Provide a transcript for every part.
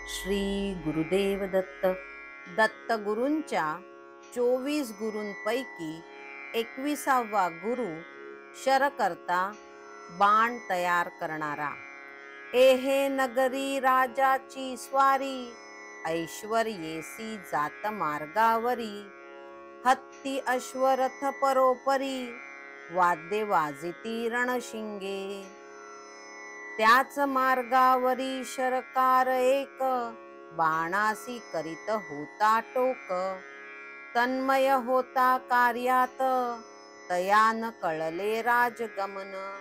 श्री गुरुदेव दत्त. दत्तगुरूंच्या 24 गुरूंपैकी 21वा गुरु शरकर्ता, बाण तयार करणारा. एहे नगरी राजाची स्वारी, ऐश्वर्येसी जात मार्गावरी. हत्ती अश्वरथ परोपरी, वाद्ये वाजिती रणशिंगे. त्याच मार्गावरी शरकार एक, बाणासी करीत होता टोक. तन्मय होता कार्यात, तयान कळले राजगमन.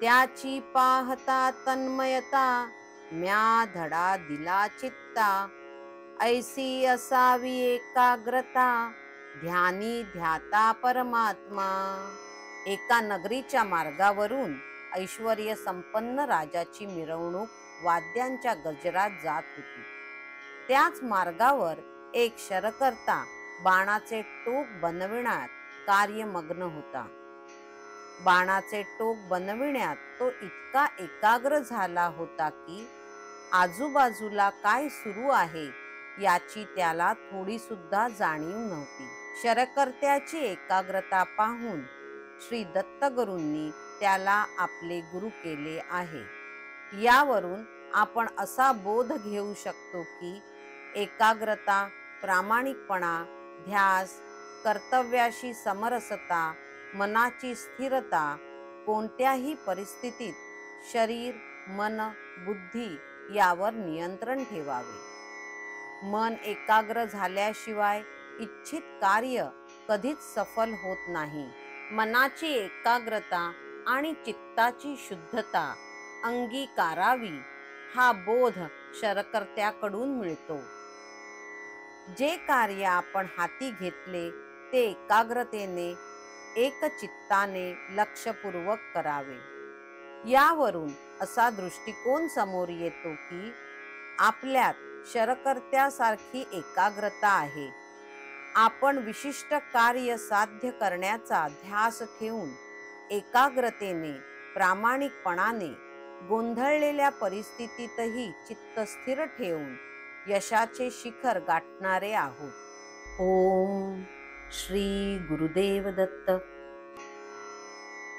त्याची पाहता तन्मयता, म्या धडा दिला चित्ता. ऐसी असावी एकाग्रता, ध्यानी ध्याता परमात्मा. एका नगरीच्या मार्गावरून ऐश्वर्य संपन्न राजाची मिरवणूक वाद्यांच्या गजरात जात होती. त्याच मार्गावर एक शरकर्ता बाणाचे टोक बनविण्यात कार्यमग्न होता. बाणाचे टोक बनविण्यात तो इतका एकाग्र झाला होता की आजूबाजूला काय सुरू आहे याची त्याला थोडी सुद्धा जाणीव नव्हती. शरकर्त्याची एकाग्रता पाहून श्री दत्तगुरूंनी त्याला आपले गुरु केले आहे. यावरून आपण असा बोध घेऊ शकतो की एकाग्रता, प्रामाणिकपणा, ध्यास, कर्तव्याशी समरसता, मनाची स्थिरता, कोणत्याही परिस्थितीत शरीर, मन, बुद्धी यावर नियंत्रण ठेवावे. मन एकाग्र झाल्याशिवाय इच्छित कार्य कधीच सफल होत नाही. मनाची एकाग्रता आणि चित्ताची शुद्धता अंगीकारावी हा बोध शरकर्त्याकडून मिळतो. जे कार्य आपण हाती घेतले ते एकाग्रतेने, एकचित्ताने, लक्षपूर्वक करावे. यावरून असा दृष्टिकोन समोर येतो की आपल्यात शरकर्त्यासारखी एकाग्रता आहे. आपण विशिष्ट कार्य साध्य करण्याचा ध्यास ठेवून एकाग्रतेने, प्रामाणिकपणाने, गोंधळलेल्या परिस्थितीतही चित्त स्थिर ठेवून यशाचे शिखर गाठणारे आहोत. ओम श्री गुरुदेव दत्त.